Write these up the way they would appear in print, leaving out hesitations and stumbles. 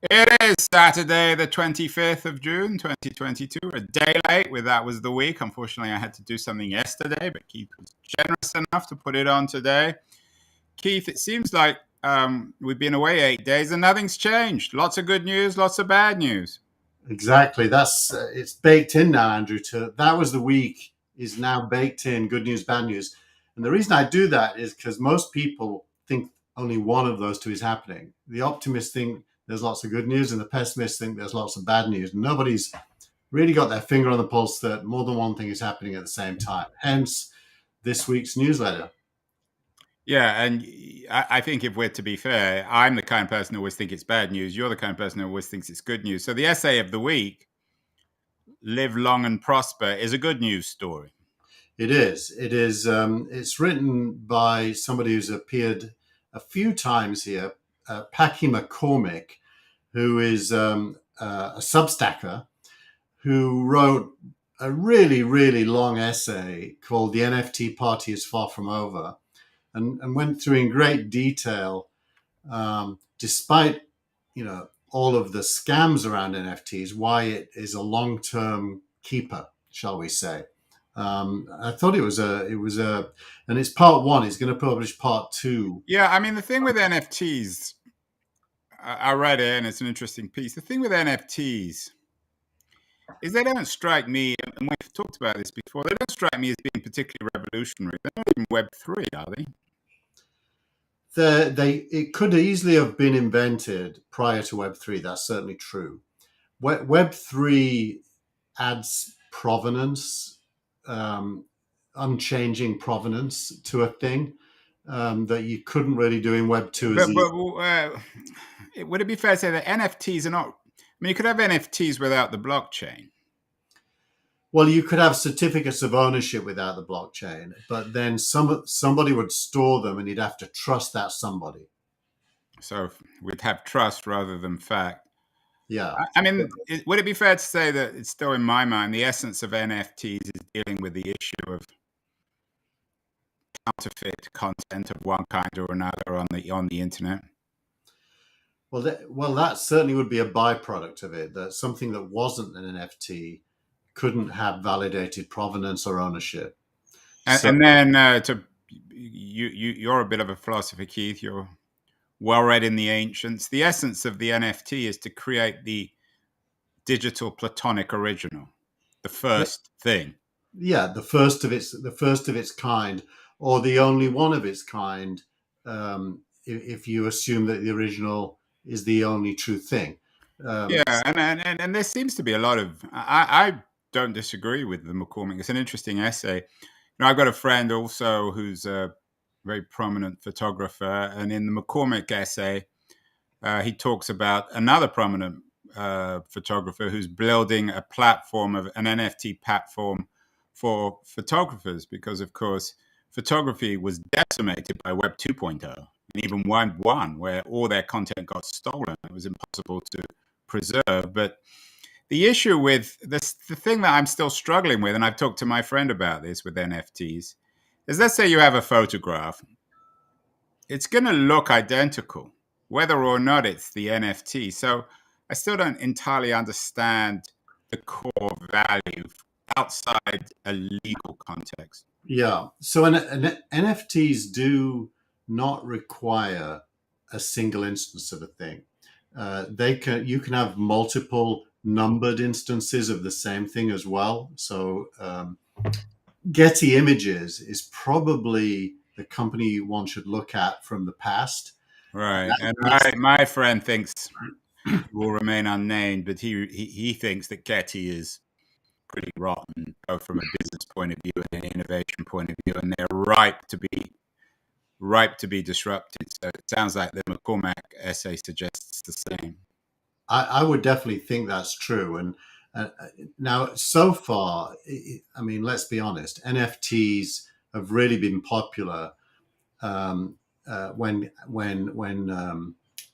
It is Saturday, the 25th of June, 2022. A day late with That Was the Week. Unfortunately, I had to do something yesterday, but Keith was generous enough to put it on today. Keith, it seems like we've been away 8 days and nothing's changed. Lots of good news, lots of bad news. Exactly. That's it's baked in now, Andrew. To That Was the Week is now baked in. Good news, bad news. And the reason I do that is because most people think only one of those two is happening. The optimists think there's lots of good news, and the pessimists think there's lots of bad news. Nobody's really got their finger on the pulse that more than one thing is happening at the same time. Hence, this week's newsletter. Yeah, and I think if we're to be fair, I'm the kind of person who always thinks it's bad news. You're the kind of person who always thinks it's good news. So the essay of the week, Live Long and Prosper, is a good news story. It is. It is. It's written by somebody who's appeared a few times here, Packy McCormick, who is a Substacker, who wrote a really, really long essay called "The NFT Party is Far From Over," and went through in great detail, despite all of the scams around NFTs, why it is a long-term keeper, shall we say. I thought it was and it's part one. He's going to publish part two. Yeah, I mean, the thing with NFTs, I read it and it's an interesting piece. The thing with NFTs is they don't strike me, and we've talked about this before, they don't strike me as being particularly revolutionary. They're not even Web3, are they? It could easily have been invented prior to Web3. That's certainly true. Web3 adds provenance, unchanging provenance to a thing that you couldn't really do in Web2. Would it be fair to say that NFTs are not? I mean, you could have NFTs without the blockchain. Well, you could have certificates of ownership without the blockchain, but then somebody would store them, and you'd have to trust that somebody. So we'd have trust rather than fact. Yeah. I mean, would it be fair to say that it's still, in my mind, the essence of NFTs is dealing with the issue of counterfeit content of one kind or another on the internet? Well, that certainly would be a byproduct of it. That something that wasn't an NFT couldn't have validated provenance or ownership. And then you're a bit of a philosopher, Keith. You're well read in the ancients. The essence of the NFT is to create the digital platonic original, the first thing. Yeah, the first of its kind, or the only one of its kind, if you assume that the original is the only true thing. And there seems to be a lot of. I don't disagree with the McCormick. It's an interesting essay. I've got a friend also who's a very prominent photographer, and in the McCormick essay, he talks about another prominent photographer who's building a platform, of an NFT platform for photographers, because of course photography was decimated by Web 2.0 and even Web 1, where all their content got stolen. It was impossible to preserve. But the issue with this, the thing that I'm still struggling with, and I've talked to my friend about this with NFTs, is let's say you have a photograph. It's going to look identical, whether or not it's the NFT. So I still don't entirely understand the core value outside a legal context. Yeah. So NFTs do not require a single instance of a thing. You can have multiple numbered instances of the same thing as well. So Getty Images is probably the company one should look at from the past. Right. And my friend thinks, will remain unnamed, but he thinks that Getty is pretty rotten, both from a business point of view and an innovation point of view, and they're ripe to be disrupted. So it sounds like the McCormack essay suggests the same. I would definitely think that's true. And now, so far, I mean, let's be honest, NFTs have really been popular when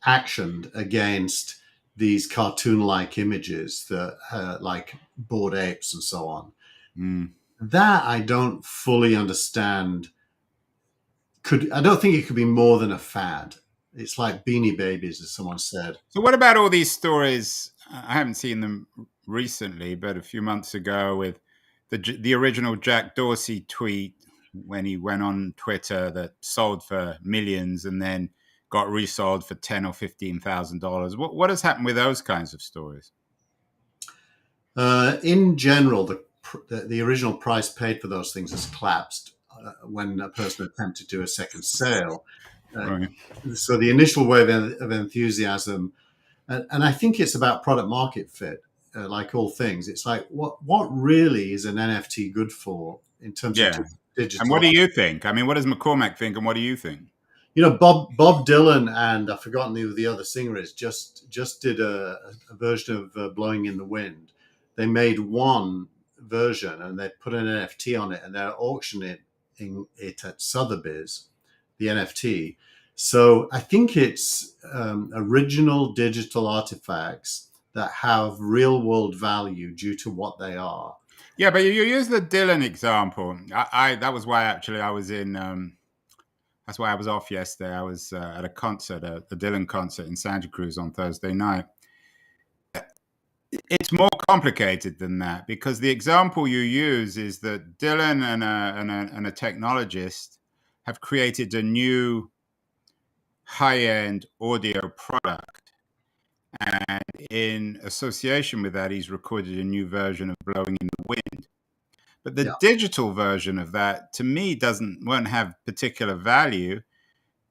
actioned against these cartoon-like images that like Bored Apes and so on. That I don't fully understand. I don't think it could be more than a fad. It's like Beanie Babies, as someone said. So, what about all these stories? I haven't seen them recently, but a few months ago with the original Jack Dorsey tweet when he went on Twitter that sold for millions and then got resold for $10,000 or $15,000. What has happened with those kinds of stories? In general, the original price paid for those things has collapsed when a person attempted to do a second sale. Uh, Right. so the initial wave of enthusiasm, and I think it's about product market fit. Like all things, it's like what really is an NFT good for in terms of Yeah. And what digital. do you think? I mean, what does McCormack think, and what do you think? You know, Bob Dylan and I've forgotten who the other singer is. Just did a version of "Blowing in the Wind." They made one version and they put an NFT on it, and they're auctioning it at Sotheby's, the NFT. So I think it's original digital artifacts that have real world value due to what they are. Yeah, but you use the Dylan example. I that was why actually I was in. That's why I was off yesterday. I was at a concert, a Dylan concert in Santa Cruz on Thursday night. It's more complicated than that because the example you use is that Dylan and a technologist have created a new high-end audio product, and in association with that, he's recorded a new version of "Blowing in the Wind." But the Yeah, digital version of that, to me, won't have particular value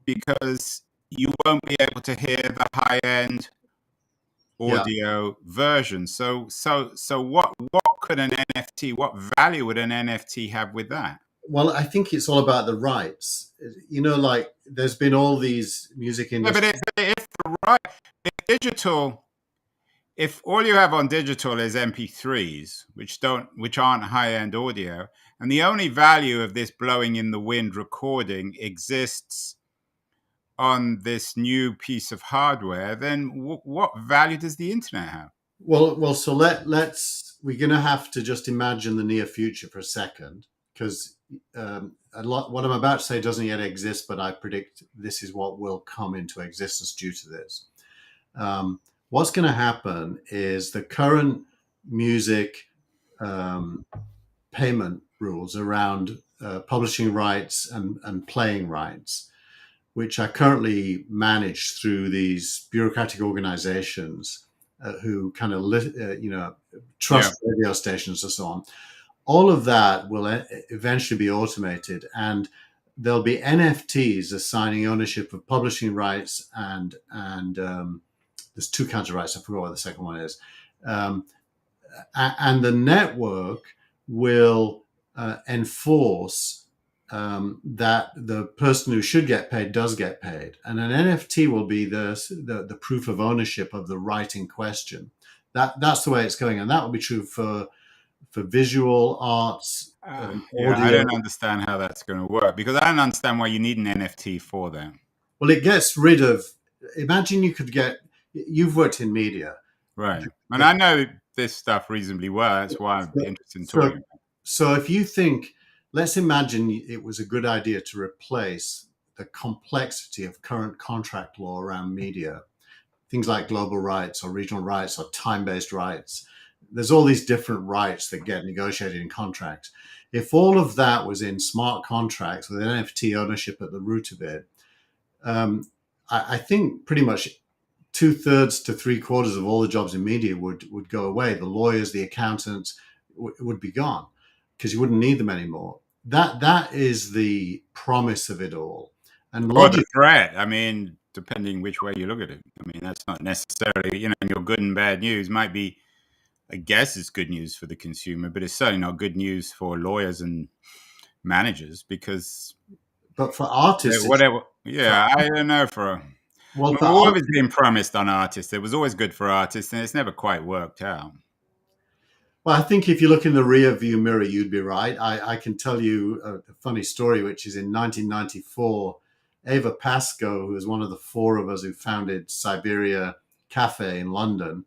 because you won't be able to hear the high end yeah. audio version. So what could an NFT? What value would an NFT have with that? Well, I think it's all about the rights. You know, like there's been all these music Yeah, but industry. if the right, if digital, if all you have on digital is MP3s, which aren't high end audio, and the only value of this "Blowing in the Wind" recording exists on this new piece of hardware, then what value does the internet have? Well. So let's we're going to have to just imagine the near future for a second, because a lot what I'm about to say doesn't yet exist, but I predict this is what will come into existence due to this. What's going to happen is the current music um, payment rules around publishing rights and playing rights, which are currently managed through these bureaucratic organizations who kind of, Yeah. trust radio stations and so on. All of that will eventually be automated, and there'll be NFTs assigning ownership of publishing rights and there's two kinds of rights. I forgot what the second one is. Um, and the network will enforce that the person who should get paid does get paid, and an NFT will be the proof of ownership of the right in question. That's the way it's going, and that will be true for visual arts, Yeah, I audio. don't understand how that's going to work because I don't understand why you need an NFT for that. Well, it gets rid of. Imagine you could get. You've worked in media. Right. And I know this stuff reasonably well. That's why I'm interested in talking So, about so if you think, let's imagine it was a good idea to replace the complexity of current contract law around media, things like global rights or regional rights or time-based rights. There's all these different rights that get negotiated in contracts. If all of that was in smart contracts with NFT ownership at the root of it, I think pretty much 2/3 to 3/4 of all the jobs in media would go away. The lawyers, the accountants would be gone because you wouldn't need them anymore. That is the promise of it all. And or the logic, threat. I mean, depending which way you look at it. I mean, that's not necessarily, your good and bad news might be, I guess it's good news for the consumer, but it's certainly not good news for lawyers and managers because but for artists, whatever. for Yeah, I don't know well, we've for art, always been promised on artists. It was always good for artists, and it's never quite worked out. well, I think if you look in the rear view mirror, you'd be right. I can tell you a funny story, which is in 1994, Eva Pascoe, who was one of the four of us who founded Siberia Cafe in London,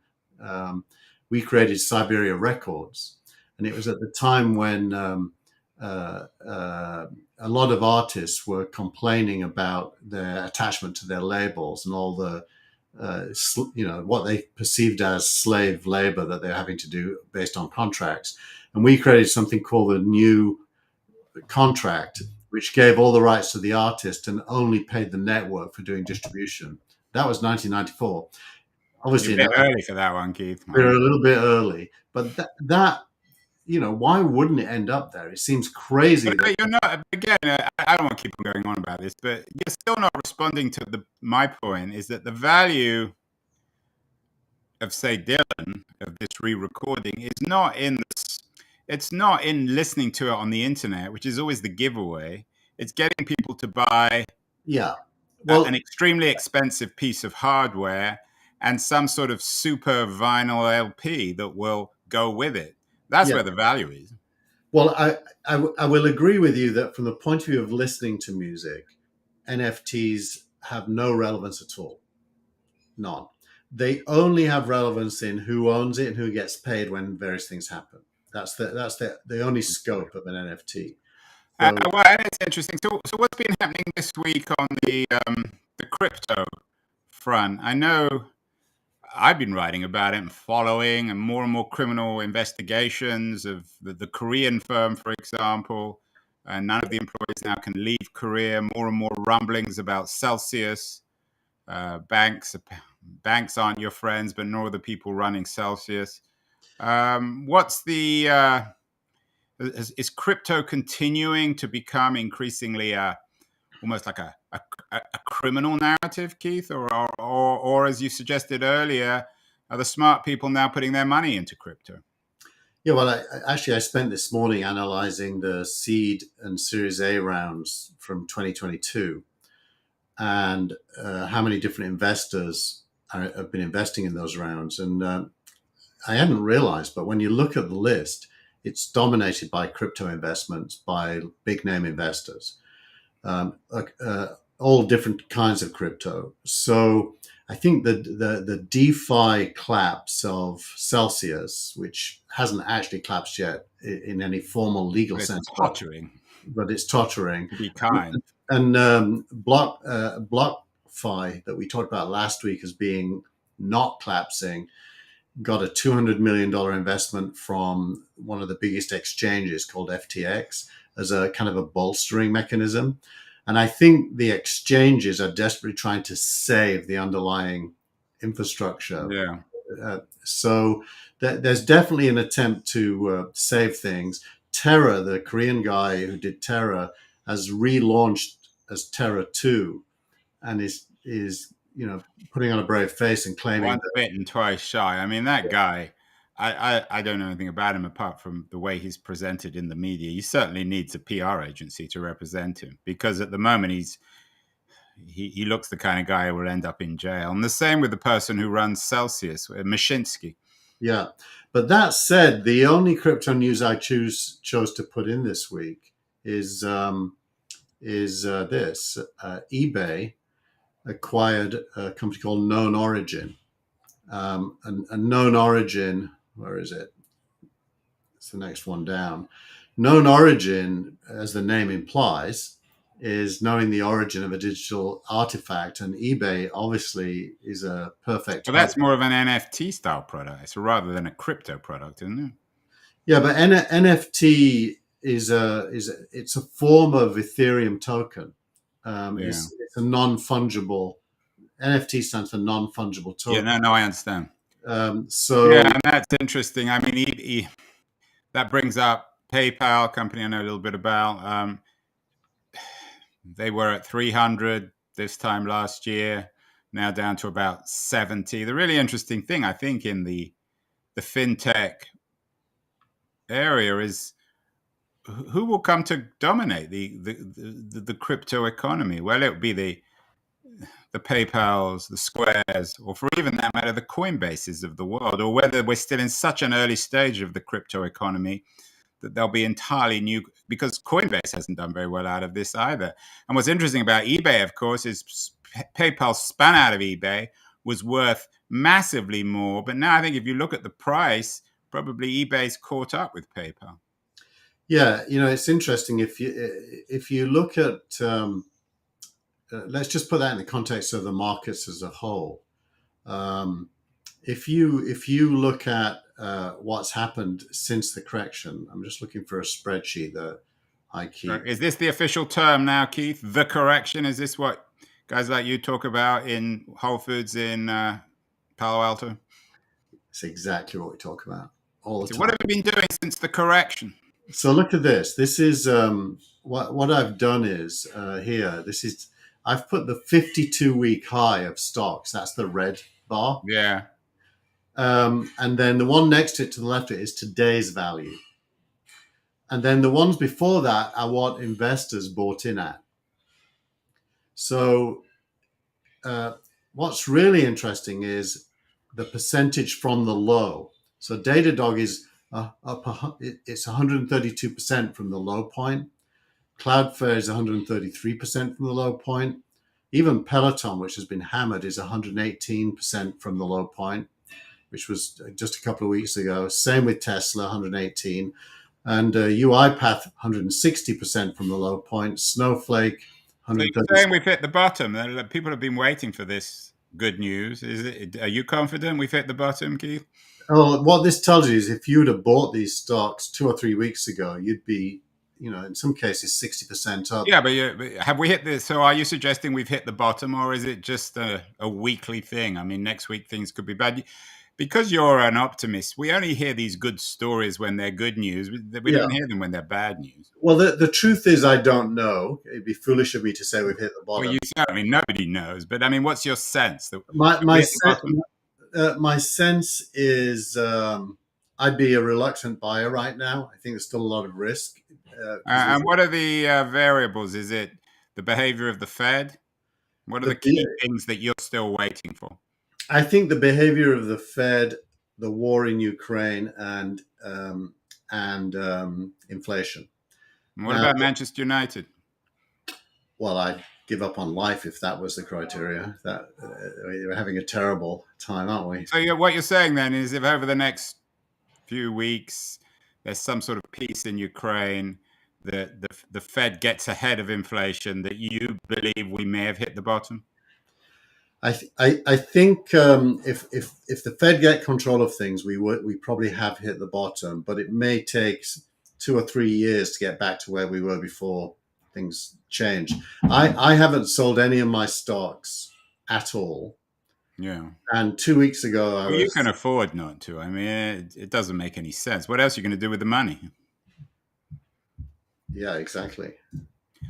we created Siberia Records. And it was at the time when a lot of artists were complaining about their attachment to their labels and all the what they perceived as slave labor that they're having to do based on contracts. And we created something called the new contract, which gave all the rights to the artist and only paid the network for doing distribution. That was 1994. Obviously, You're a bit early for that one, Keith. we're a little bit early, but that why wouldn't it end up there? It seems crazy. But you're not, again, I don't want to keep on going on about this, but you're still not responding to my point is that the value of, say, Dylan, of this re-recording is not in this, it's not in listening to it on the internet, which is always the giveaway. It's getting people to buy an extremely expensive piece of hardware and some sort of super vinyl LP that will go with it. That's where the value is. Well, I will agree with you that from the point of view of listening to music, NFTs have no relevance at all. None. They only have relevance in who owns it and who gets paid when various things happen. That's the only scope of an NFT. So, well, and it's interesting. So what's been happening this week on the crypto front? I know I've been writing about it and following, and more criminal investigations of the Korean firm, for example. And none of the employees now can leave Korea. More and more rumblings about Celsius. Banks aren't your friends, but nor are the people running Celsius. What's the is crypto continuing to become increasingly almost like a criminal narrative, Keith, or as you suggested earlier, are the smart people now putting their money into crypto? Yeah, well, I spent this morning analyzing the seed and Series A rounds from 2022 and how many different investors have been investing in those rounds. And I hadn't realized, but when you look at the list, it's dominated by crypto investments by big name investors, all different kinds of crypto. So I think that the DeFi collapse of Celsius, which hasn't actually collapsed yet in any formal legal sense, but it's tottering. Be kind. And BlockFi that we talked about last week as being not collapsing got a $200 million investment from one of the biggest exchanges called FTX as a kind of a bolstering mechanism. And I think the exchanges are desperately trying to save the underlying infrastructure. Yeah. So there's definitely an attempt to save things. Terra, the Korean guy who did Terra, has relaunched as Terra 2 and is putting on a brave face and claiming once bitten, twice shy. I mean, that guy, I don't know anything about him apart from the way he's presented in the media. He certainly needs a PR agency to represent him because at the moment he looks the kind of guy who will end up in jail. And the same with the person who runs Celsius, Mashinsky. Yeah. But that said, the only crypto news I chose to put in this week is this. eBay acquired a company called KnownOrigin. And KnownOrigin, where is it? It's the next one down. KnownOrigin, as the name implies, is knowing the origin of a digital artifact, and eBay obviously is a perfect. So that's more of an NFT style product, rather than a crypto product, isn't it? Yeah, but NFT is it's a form of Ethereum token. It's a non-fungible. NFT stands for non-fungible token. Yeah, no, I understand. So yeah, and that's interesting. I mean, that brings up PayPal, company I know a little bit about. They were at 300 this time last year, now down to about 70. The really interesting thing, I think, in the fintech area is who will come to dominate the crypto economy. Well, it would be the PayPals, the Squares, or for even that matter, the Coinbases of the world, or whether we're still in such an early stage of the crypto economy that they'll be entirely new, because Coinbase hasn't done very well out of this either. And what's interesting about eBay, of course, is PayPal spun out of eBay, was worth massively more. But now I think if you look at the price, probably eBay's caught up with PayPal. Yeah, it's interesting if you look at let's just put that in the context of the markets as a whole. Um, if you look at what's happened since the correction, I'm just looking for a spreadsheet that I keep. Is this the official term now, Keith? The correction? Is this what guys like you talk about in Whole Foods in Palo Alto? It's exactly what we talk about all the So what time. have you been doing since the correction? So look at this. This is what I've done is here. This is I've put the 52-week high of stocks. That's the red bar. Yeah. And then the one next to it to the left of it is today's value. And then the ones before that are what investors bought in at. So what's really interesting is the percentage from the low. So Datadog is it's 132% from the low point. Cloudflare is 133% from the low point. Even Peloton, which has been hammered, is 118% from the low point, which was just a couple of weeks ago. Same with Tesla, 118. And UiPath, 160% from the low point. Snowflake, So you're 130. saying we've hit the bottom. People have been waiting for this good news. Are you confident we've hit the bottom, Keith? Oh, what this tells you is if you'd have bought these stocks 2 or 3 weeks ago, you'd be, in some cases, 60% up. Yeah, but have we hit this? So are you suggesting we've hit the bottom, or is it just a weekly thing? I mean, next week things could be bad. Because you're an optimist, we only hear these good stories when they're good news. We Yeah. don't hear them when they're bad news. Well, the truth is, I don't know. It'd be foolish of me to say we've hit the Well, bottom. I mean, nobody knows. But I mean, what's your sense? That My we my hit the bottom? my sense is I'd be a reluctant buyer right now. I think there's still a lot of risk. And what are the variables? Is it the behavior of the Fed? What are the key things that you're still waiting for? I think the behavior of the Fed, the war in Ukraine, and inflation. And what about Manchester United? Well, I'd give up on life if that was the criteria. That we're having a terrible time, aren't we? So what you're saying then is, if over the next few weeks there's some sort of peace in Ukraine, that the Fed gets ahead of inflation, that you believe we may have hit the bottom? I think if the Fed get control of things, we probably have hit the bottom, but it may take 2 or 3 years to get back to where we were before things change. I haven't sold any of my stocks at all. Yeah. And 2 weeks ago, You can afford not to. I mean, it doesn't make any sense. What else are you going to do with the money? Yeah, exactly.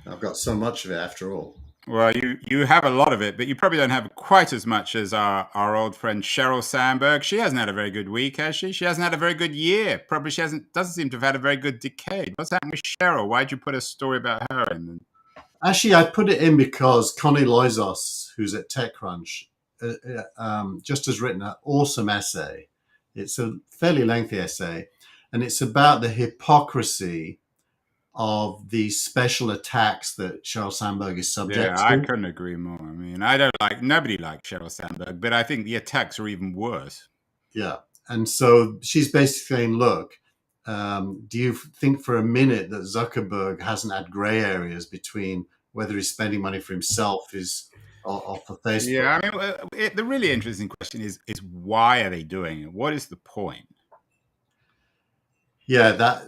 I've got so much of it after all. Well, you have a lot of it, but you probably don't have quite as much as our old friend Sheryl Sandberg. She hasn't had a very good week, has she? She hasn't had a very good year. Probably she doesn't seem to have had a very good decade. What's happened with Sheryl? Why'd you put a story about her in? Actually, I put it in because Connie Loizos, who's at TechCrunch, just has written an awesome essay. It's a fairly lengthy essay, and it's about the hypocrisy of these special attacks that Sheryl Sandberg is subject Yeah, I to. couldn't agree more. I mean, nobody likes Sheryl Sandberg, but I think the attacks are even worse. Yeah. And so she's basically saying, look, do you think for a minute that Zuckerberg hasn't had gray areas between whether he's spending money for himself or for Facebook? Yeah, I mean, the really interesting question is why are they doing it? What is the point? Yeah, that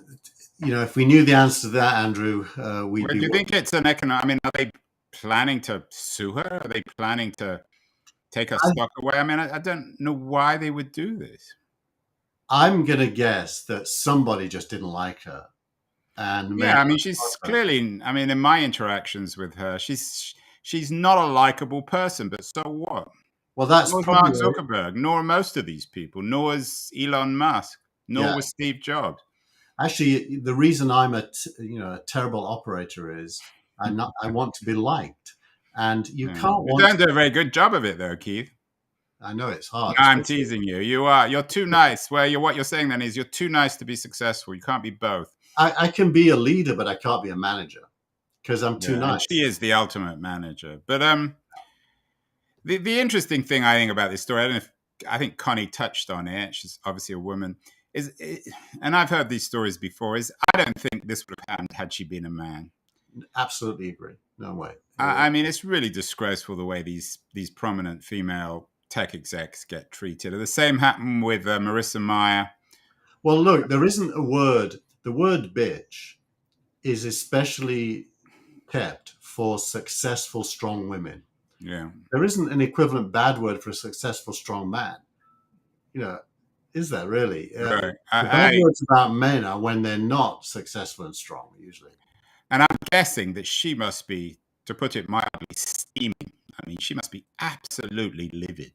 if we knew the answer to that, Andrew, we'd Do be. you think it's an economic? I mean, are they planning to sue her? Are they planning to take her stock away? I mean, I don't know why they would do this. I'm going to guess that somebody just didn't like her. And Yeah, I mean, she's clearly. I mean, in my interactions with her, she's not a likable person. But so what? Well, that's Nor probably Mark Zuckerberg, nor most of these people, nor is Elon Musk, nor was Steve Jobs. Actually, the reason I'm a terrible operator is I want to be liked, and you can't. You don't do a very good job of it, though, Keith. I know it's hard. No, I'm teasing you. You're too nice. What you're saying then is you're too nice to be successful. You can't be both. I can be a leader, but I can't be a manager because I'm too nice. She is the ultimate manager. But the interesting thing I think about this story, I think Connie touched on it. She's obviously a woman. and I've heard these stories before, is I don't think this would have happened had she been a man. Absolutely agree. No way. I mean, it's really disgraceful the way these prominent female tech execs get treated. The same happened with Marissa Mayer. Well, look, there isn't a word. The word bitch is especially kept for successful, strong women. Yeah. There isn't an equivalent bad word for a successful, strong man. You know, is there really? Right. The bad words about men are when they're not successful and strong, usually. And I'm guessing that she must be, to put it mildly, steaming. I mean, she must be absolutely livid.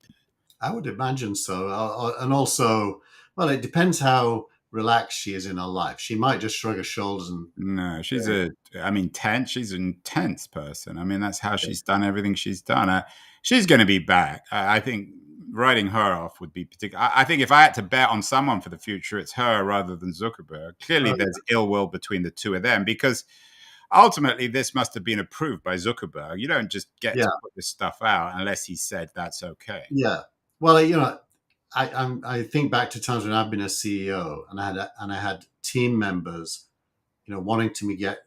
I would imagine so. And also, well, it depends how relaxed she is in her life. She might just shrug her shoulders and. No, she's tense. She's an intense person. I mean, that's how she's done everything she's done. She's going to be back. I think writing her off would be particular. I think if I had to bet on someone for the future, it's her rather than Zuckerberg. Clearly, there's ill will between the two of them because ultimately this must have been approved by Zuckerberg. You don't just get to put this stuff out unless he said that's okay. Yeah. Well, I think back to times when I've been a CEO and I had team members, wanting to get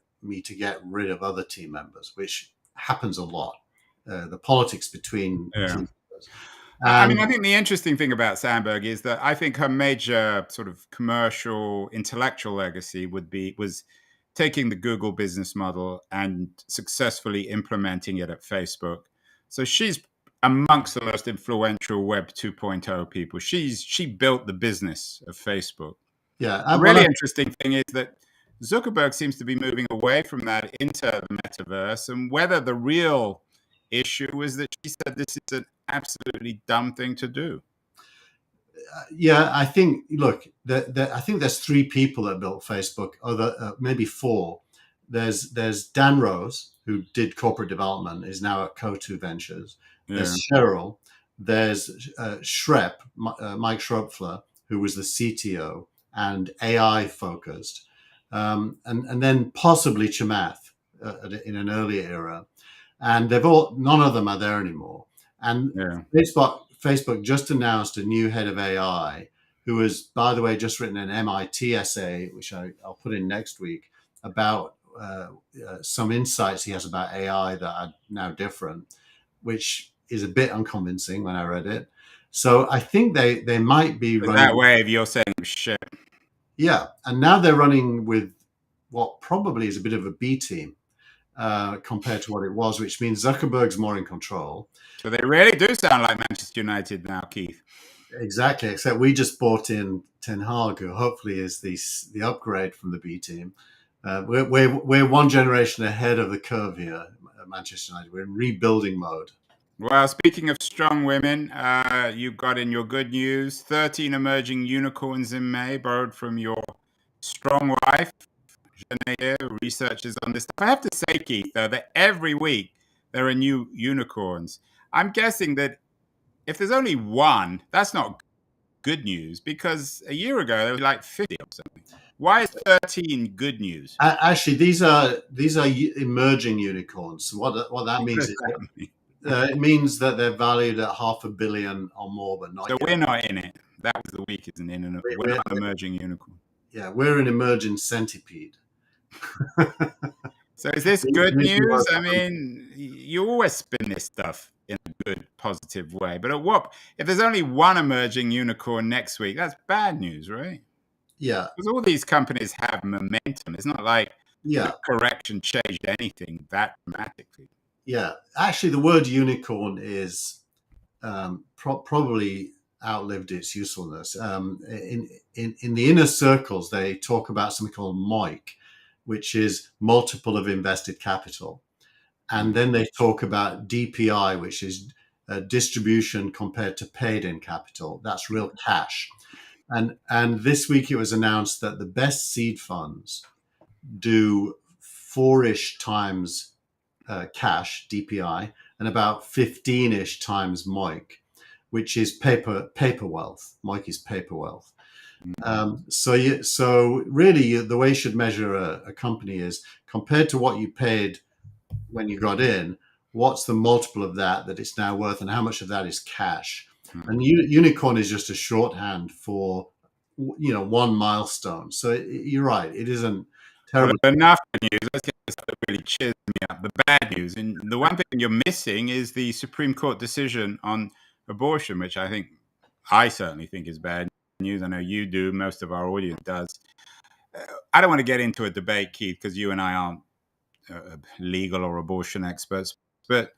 rid of other team members, which happens a lot. The politics between team members. I mean, I think the interesting thing about Sandberg is that I think her major sort of commercial, intellectual legacy was taking the Google business model and successfully implementing it at Facebook. So she's amongst the most influential Web 2.0 people. She built the business of Facebook. Yeah. The really interesting thing is that Zuckerberg seems to be moving away from that into the metaverse, and whether the real issue is that she said this is an absolutely dumb thing to do. Yeah, I think. Look, I think there's 3 people that built Facebook, maybe 4. There's Dan Rose, who did corporate development, is now at Co2 Ventures. There's Cheryl. There's Mike Schroepfler, who was the CTO and AI focused, and then possibly Chamath in an earlier era. And none of them are there anymore. And Facebook just announced a new head of AI, who has, by the way, just written an MIT essay, which I'll put in next week, about some insights he has about AI that are now different, which is a bit unconvincing when I read it. So I think they might be running that way if you're saying shit. Yeah, and now they're running with what probably is a bit of a B team. Compared to what it was, which means Zuckerberg's more in control. So they really do sound like Manchester United now, Keith. Exactly, except we just bought in Ten Hag, who hopefully is the upgrade from the B team. We're one generation ahead of the curve here at Manchester United. We're in rebuilding mode. Well, speaking of strong women, you got in your good news 13 emerging unicorns in May, borrowed from your strong wife. Researchers on this stuff. I have to say, Keith, though, that every week there are new unicorns. I'm guessing that if there's only one, that's not good news, because a year ago there was like 50 or something. Why is 13 good news? Actually, these are emerging unicorns. What that means is it means that they're valued at $500 million or more, but not. So we're not in it. That was the week, isn't it? We're not an emerging unicorn. Yeah, we're an emerging centipede. So is this good news? I mean, you always spin this stuff in a good, positive way. But if there's only one emerging unicorn next week, that's bad news, right? Yeah. Because all these companies have momentum. It's not like the correction changed anything that dramatically. Yeah. Actually, the word unicorn is probably outlived its usefulness. In the inner circles, they talk about something called MOIC, which is multiple of invested capital. And then they talk about DPI, which is distribution compared to paid in capital. That's real cash. And this week it was announced that the best seed funds do 4-ish times cash, DPI, and about 15-ish times MOIC, which is paper wealth. MOIC is paper wealth. So really, the way you should measure a company is compared to what you paid when you got in, what's the multiple of that it's now worth, and how much of that is cash? And unicorn is just a shorthand for one milestone. So you're right. It isn't Well, terribly. enough news. Let's get to stuff that really cheers me up. The bad news, and the one thing you're missing is the Supreme Court decision on abortion, which I certainly think is bad news. I know you do. Most of our audience does. I don't want to get into a debate, Keith, because you and I aren't legal or abortion experts, but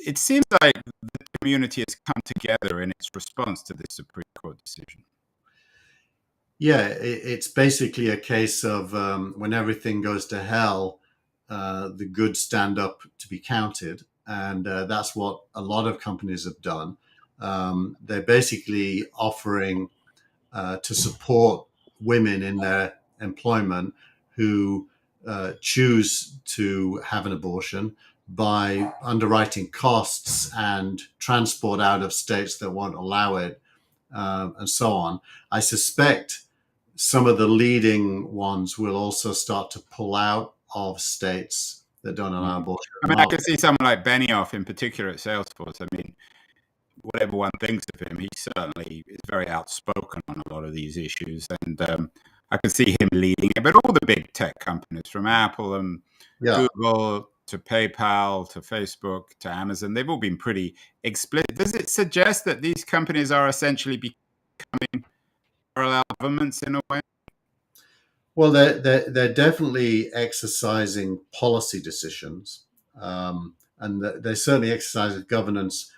it seems like the community has come together in its response to this Supreme Court decision. Yeah, it's basically a case of when everything goes to hell, the good stand up to be counted. And that's what a lot of companies have done. They're basically offering to support women in their employment who choose to have an abortion by underwriting costs and transport out of states that won't allow it, and so on. I suspect some of the leading ones will also start to pull out of states that don't allow abortion. I mean, I can see someone like Benioff in particular at Salesforce. I mean, whatever one thinks of him, he certainly is very outspoken on a lot of these issues. And I can see him leading it. But all the big tech companies, from Apple and Google to PayPal to Facebook to Amazon, they've all been pretty explicit. Does it suggest that these companies are essentially becoming parallel governments in a way? Well, they're definitely exercising policy decisions, and they're certainly exercising governance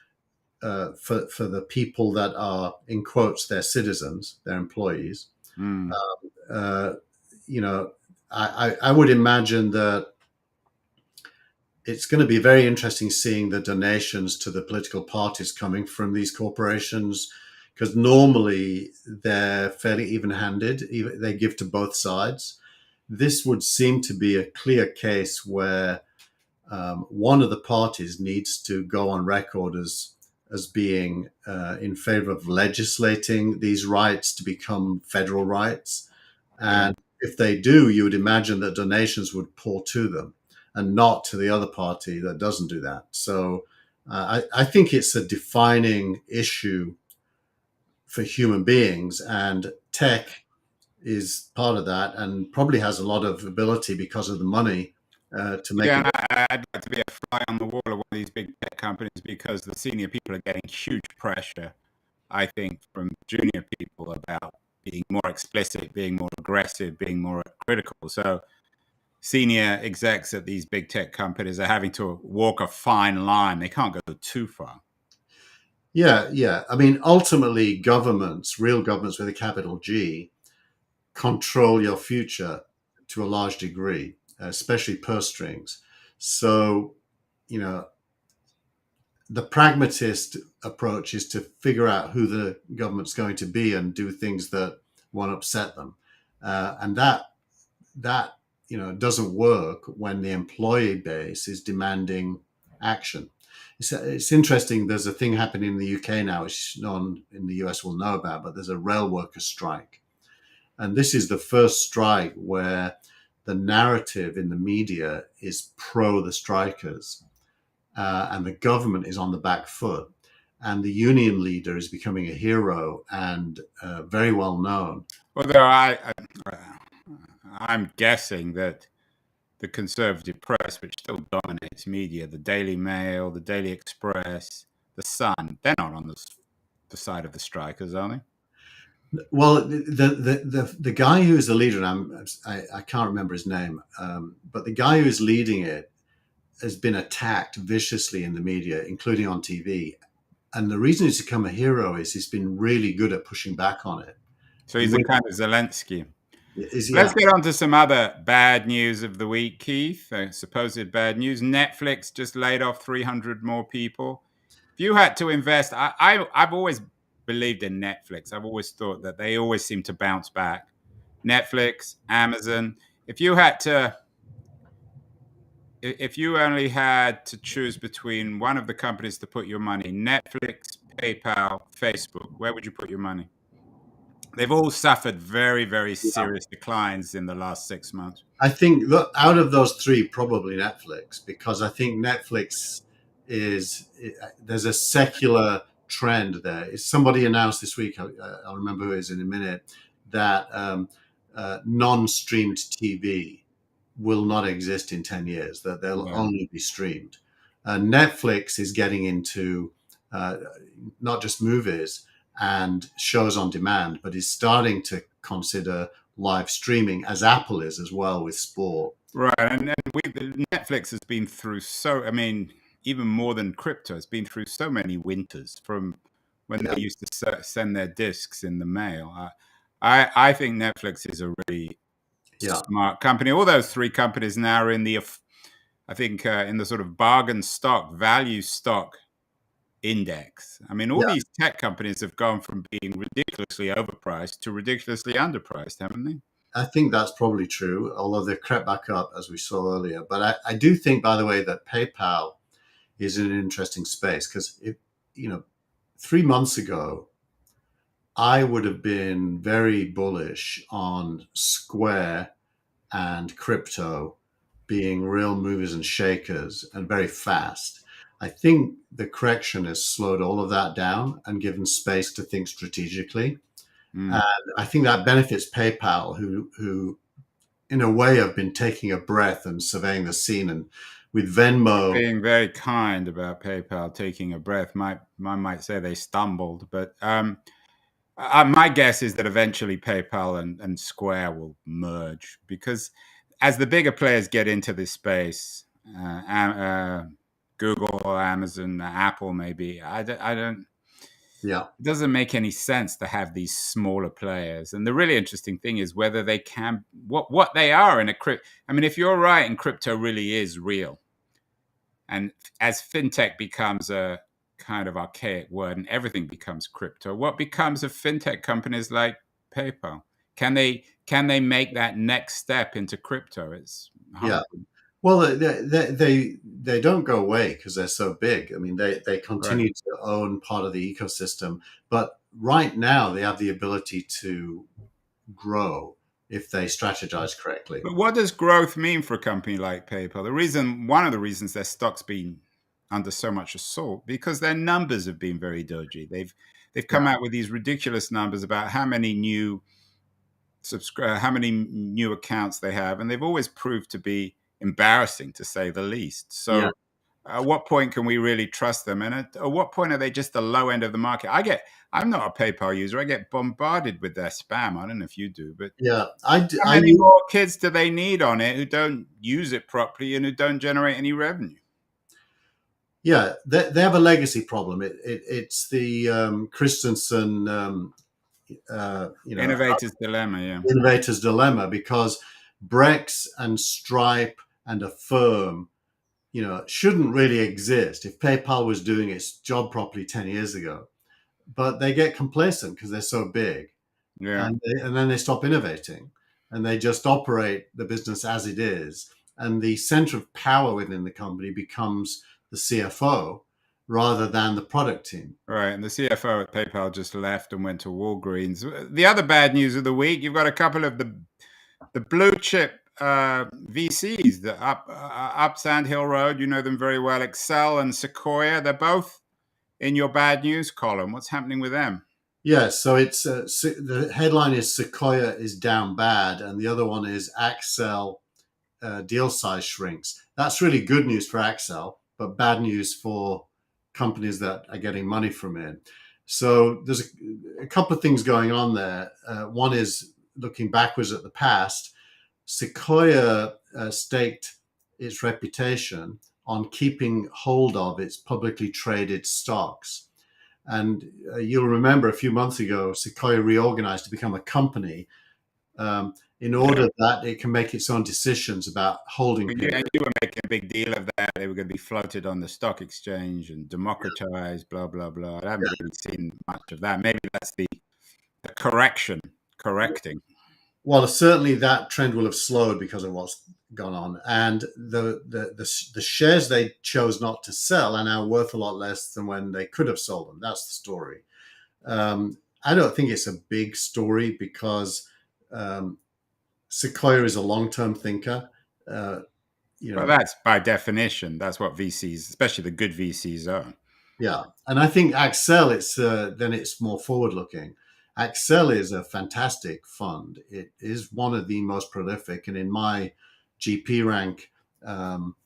for the people that are, in quotes, their citizens, their employees. Mm. I would imagine that it's going to be very interesting seeing the donations to the political parties coming from these corporations, because normally they're fairly even-handed. They give to both sides. This would seem to be a clear case where one of the parties needs to go on record as being in favor of legislating these rights to become federal rights. And if they do, you would imagine that donations would pour to them and not to the other party that doesn't do that. So I think it's a defining issue for human beings, and tech is part of that and probably has a lot of ability because of the money to make it. I'd like to be a fly on the wall of one of these big tech companies, because the senior people are getting huge pressure, I think, from junior people about being more explicit, being more aggressive, being more critical. So senior execs at these big tech companies are having to walk a fine line. They can't go too far. Yeah. I mean, ultimately, governments, real governments with a capital G, control your future to a large degree, especially purse strings. So, the pragmatist approach is to figure out who the government's going to be and do things that won't upset them. And that doesn't work when the employee base is demanding action. It's interesting. There's a thing happening in the UK now, which no one in the US will know about, but there's a rail worker strike. And this is the first strike where the narrative in the media is pro the strikers, and the government is on the back foot. And the union leader is becoming a hero and very well known. Although I'm guessing that the conservative press, which still dominates media, the Daily Mail, the Daily Express, the Sun, they're not on the side of the strikers, are they? Well, the guy who is the leader, and I can't remember his name, but the guy who is leading it has been attacked viciously in the media, including on TV. And the reason he's become a hero is he's been really good at pushing back on it. So he's a kind of Zelensky. Yeah. Let's get on to some other bad news of the week, Keith. Supposed bad news. Netflix just laid off 300 more people. If you had to invest, I've always believed in Netflix. I've always thought that they always seem to bounce back. Netflix, Amazon. If you only had to choose between one of the companies to put your money, Netflix, PayPal, Facebook, where would you put your money? They've all suffered very, very serious declines in the last 6 months. I think out of those three, probably Netflix, because I think Netflix there's a secular trend there. Somebody announced this week, I'll remember who it is in a minute, that non-streamed TV will not exist in 10 years, that they'll Yeah. only be streamed. Netflix is getting into not just movies and shows on demand, but is starting to consider live streaming, as Apple is as well with sport. Right, and Netflix has been through I mean, even more than crypto, it's been through so many winters from when Yeah, they used to send their discs in the mail. I think Netflix is a really yeah, smart company. All those three companies now are in I think, in the sort of bargain stock, value stock index. I mean, all yeah. these tech companies have gone from being ridiculously overpriced to ridiculously underpriced, haven't they? I think that's probably true, although they've crept back up as we saw earlier. But I do think, by the way, that PayPal is in an interesting space because, you know, 3 months ago, I would have been very bullish on Square and crypto being real movers and shakers and very fast. I think the correction has slowed all of that down and given space to think strategically. Mm. And I think that benefits PayPal, who in a way have been taking a breath and surveying the scene. And with Venmo, Being very kind about PayPal taking a breath. I might say they stumbled, but my guess is that eventually PayPal and Square will merge because as the bigger players get into this space, Google, Amazon, Apple, maybe I don't. yeah, It doesn't make any sense to have these smaller players. And the really interesting thing is whether they can what they are in a crypto. I mean, if you're right and crypto really is real, and as fintech becomes a kind of archaic word and everything becomes crypto, what becomes of fintech companies like PayPal? Can they make that next step into crypto? It's yeah. hard. Well, they don't go away because they're so big. I mean, they Right. continue to own part of the ecosystem, but right now they have the ability to grow if they strategize correctly. But what does growth mean for a company like PayPal? One of the reasons their stock's been under so much assault because their numbers have been very dodgy. They've Yeah, come out with these ridiculous numbers about how many new accounts they have, and they've always proved to be embarrassing to say the least. yeah. So, at what point can we really trust them? And at what point are they just the low end of the market? I'm not a PayPal user. I get bombarded with their spam. I don't know if you do, but Yeah, how many more kids do they need on it who don't use it properly and who don't generate any revenue? yeah, they have a legacy problem. It's the Christensen, you know, Innovator's dilemma, yeah. innovator's dilemma because Brex and Stripe and Affirm, shouldn't really exist if PayPal was doing its job properly 10 years ago. But they get complacent because they're so big, Yeah. and then they stop innovating and they just operate the business as it is. And the center of power within the company becomes the CFO rather than the product team. Right. And the CFO at PayPal just left and went to Walgreens. The other bad news of the week, you've got a couple of the blue chip VCs, the up Sand Hill Road. You know them very well. Excel and Sequoia. They're both in your bad news column. What's happening with them? Yeah, so it's the headline is Sequoia is down bad, and the other one is Axel deal size shrinks. That's really good news for Axel, but bad news for companies that are getting money from it. So there's a couple of things going on there. One is looking backwards at the past. Sequoia staked its reputation on keeping hold of its publicly traded stocks. And you'll remember a few months ago, Sequoia reorganized to become a company in Yeah. order that it can make its own decisions about holding And periods. you were making a big deal of that. They were going to be floated on the stock exchange and democratized, blah, blah, blah. I haven't really seen much of that. Maybe that's the correcting. Well, certainly that trend will have slowed because of what's gone on, and the shares they chose not to sell are now worth a lot less than when they could have sold them. That's the story. I don't think it's a big story because Sequoia is a long-term thinker. Uh, Well, that's by definition. That's what VCs, especially the good VCs, are. Yeah, and I think Axel, it's then it's more forward-looking. Accel is a fantastic fund. It is one of the most prolific, and in my GP rank um,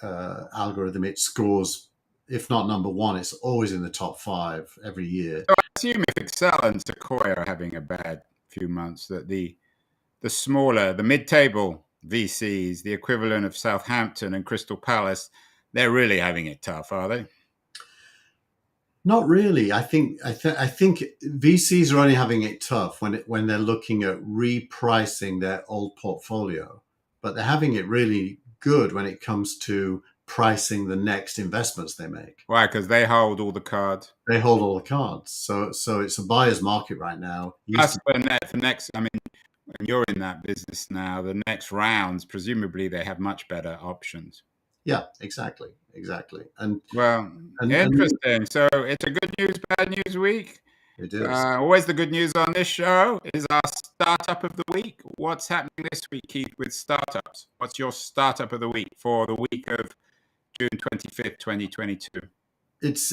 algorithm, it scores, if not number one, it's always in the top 5 every year. So I assume if Excel and Sequoia are having a bad few months, that the smaller, the mid-table VCs, the equivalent of Southampton and Crystal Palace, they're really having it tough, are they? Not really. I think VCs are only having it tough when they're looking at repricing their old portfolio, but they're having it really good when it comes to pricing the next investments they make. Why? Because they hold all the cards. They hold all the cards, so it's a buyer's market right now. Plus, for next, I mean, when you're in that business now, the next rounds, presumably, they have much better options. Yeah, exactly. And interesting. So it's a good news, bad news week. It is. Always the good news on this show is our startup of the week. What's happening this week, Keith, with startups? What's your startup of the week for the week of June 25th, 2022? It's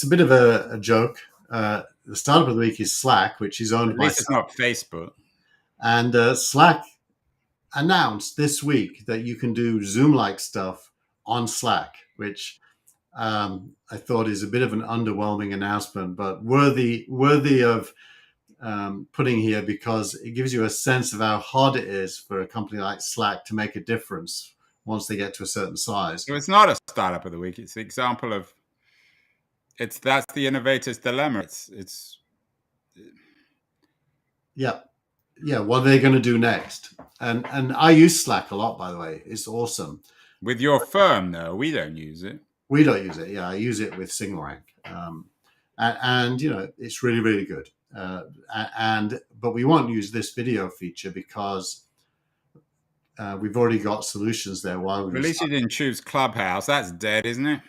a bit of a joke. The startup of the week is Slack, which is owned by. At least it's not Facebook. And Slack announced this week that you can do Zoom-like stuff on Slack, which I thought is a bit of an underwhelming announcement, but worthy of putting here because it gives you a sense of how hard it is for a company like Slack to make a difference once they get to a certain size. So it's not a startup of the week. It's the example of that's the innovator's dilemma. It's yeah. What are they going to do next? And I use Slack a lot, by the way. It's awesome. With your firm, though, we don't use it. We don't use it. Yeah, I use it with SignalRank, and it's really, really good. But we won't use this video feature because we've already got solutions there. At least you didn't choose Clubhouse. That's dead, isn't it?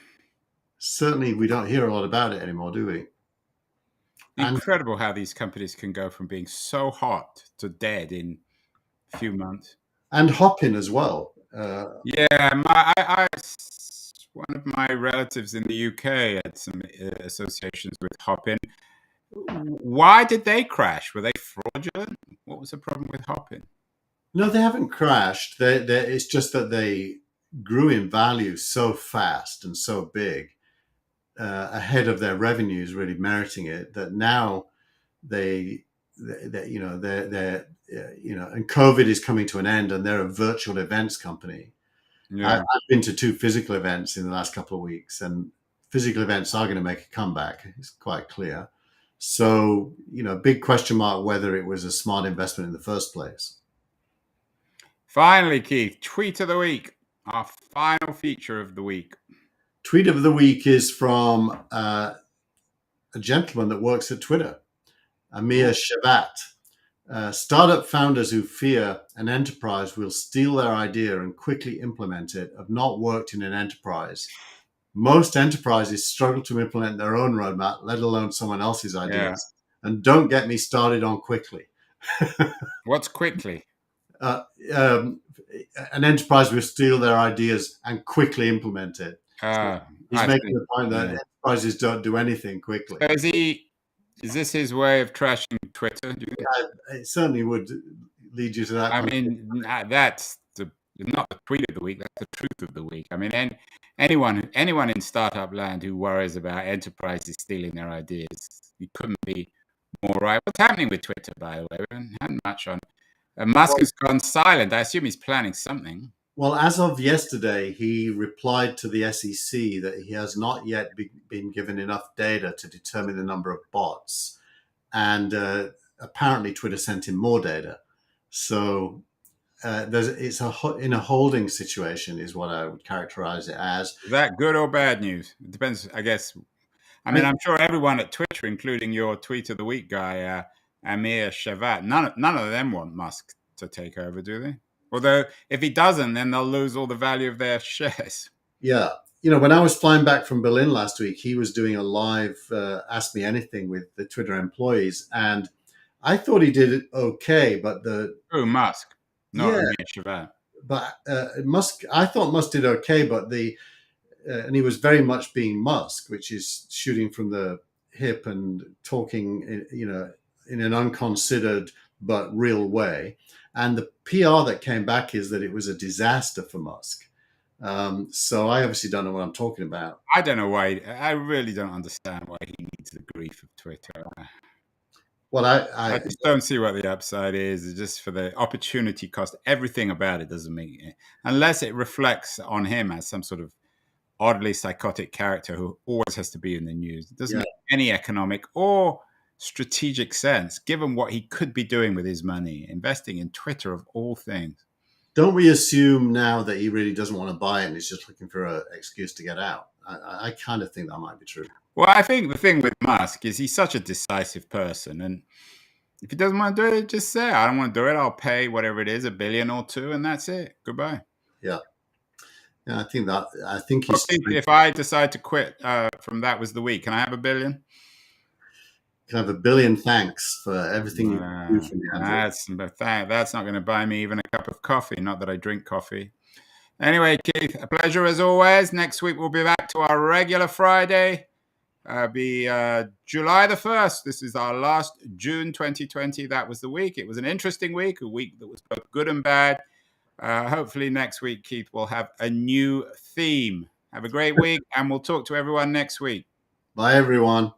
Certainly, we don't hear a lot about it anymore, do we? Incredible how these companies can go from being so hot to dead in a few months. And Hopin as well. One of my relatives in the UK had some associations with Hopin. Why did they crash? Were they fraudulent? What was the problem with Hopin? No, they haven't crashed. It's just that they grew in value so fast and so big, ahead of their revenues, really meriting it. That now and COVID is coming to an end, and they're a virtual events company. Yeah. I've been to 2 physical events in the last couple of weeks, and physical events are going to make a comeback. It's quite clear. So, big question mark whether it was a smart investment in the first place. Finally, Keith, tweet of the week, our final feature of the week. Tweet of the week is from a gentleman that works at Twitter, Amir Shavat. Startup founders who fear an enterprise will steal their idea and quickly implement it have not worked in an enterprise. Most enterprises struggle to implement their own roadmap, let alone someone else's ideas. Yeah. And don't get me started on quickly. What's quickly? An enterprise will steal their ideas and quickly implement it. He's making the point that enterprises don't do anything quickly. So is this his way of trashing Twitter? It certainly would lead you to that. I mean, that's not the tweet of the week. That's the truth of the week. I mean, anyone in startup land who worries about enterprises stealing their ideas, you couldn't be more right. What's happening with Twitter, by the way? We haven't had much on. Musk has gone silent. I assume he's planning something. Well, as of yesterday, he replied to the SEC that he has not yet been given enough data to determine the number of bots. And apparently Twitter sent him more data. So it's in a holding situation is what I would characterize it as. Is that good or bad news? It depends, I guess. I mean, I'm sure everyone at Twitter, including your tweet of the week guy, Amir Shavat, none of them want Musk to take over, do they? Although if he doesn't, then they'll lose all the value of their shares. Yeah. When I was flying back from Berlin last week, he was doing a live Ask Me Anything with the Twitter employees. And I thought he did it okay, but Musk, not Amir Shavat. But Musk, I thought Musk did okay, but and he was very much being Musk, which is shooting from the hip and talking, in an unconsidered but real way. And the PR that came back is that it was a disaster for Musk. So I obviously don't know what I'm talking about. I don't know why. I really don't understand why he needs the grief of Twitter. Well, I just don't see what the upside is. It's just for the opportunity cost. Everything about it doesn't make it, unless it reflects on him as some sort of oddly psychotic character who always has to be in the news. It doesn't make any economic or strategic sense, given what he could be doing with his money, investing in Twitter of all things. Don't we assume now that he really doesn't want to buy it and he's just looking for an excuse to get out? I kind of think that might be true. Well, I think the thing with Musk is he's such a decisive person, and if he doesn't want to do it, just say, I don't want to do it. I'll pay whatever it is, $1 billion or $2 billion, and that's it. Goodbye. Yeah. Yeah, I think he's. If I decide to quit from That Was the Week, can I have $1 billion? Can have $1 billion thanks for everything you do for me, Andrew. That's not going to buy me even a cup of coffee. Not that I drink coffee. Anyway, Keith, a pleasure as always. Next week we'll be back to our regular Friday. Be July the 1st. This is our last June 2020. That was the week. It was an interesting week, a week that was both good and bad. Hopefully next week, Keith, we'll have a new theme. Have a great week, and we'll talk to everyone next week. Bye, everyone.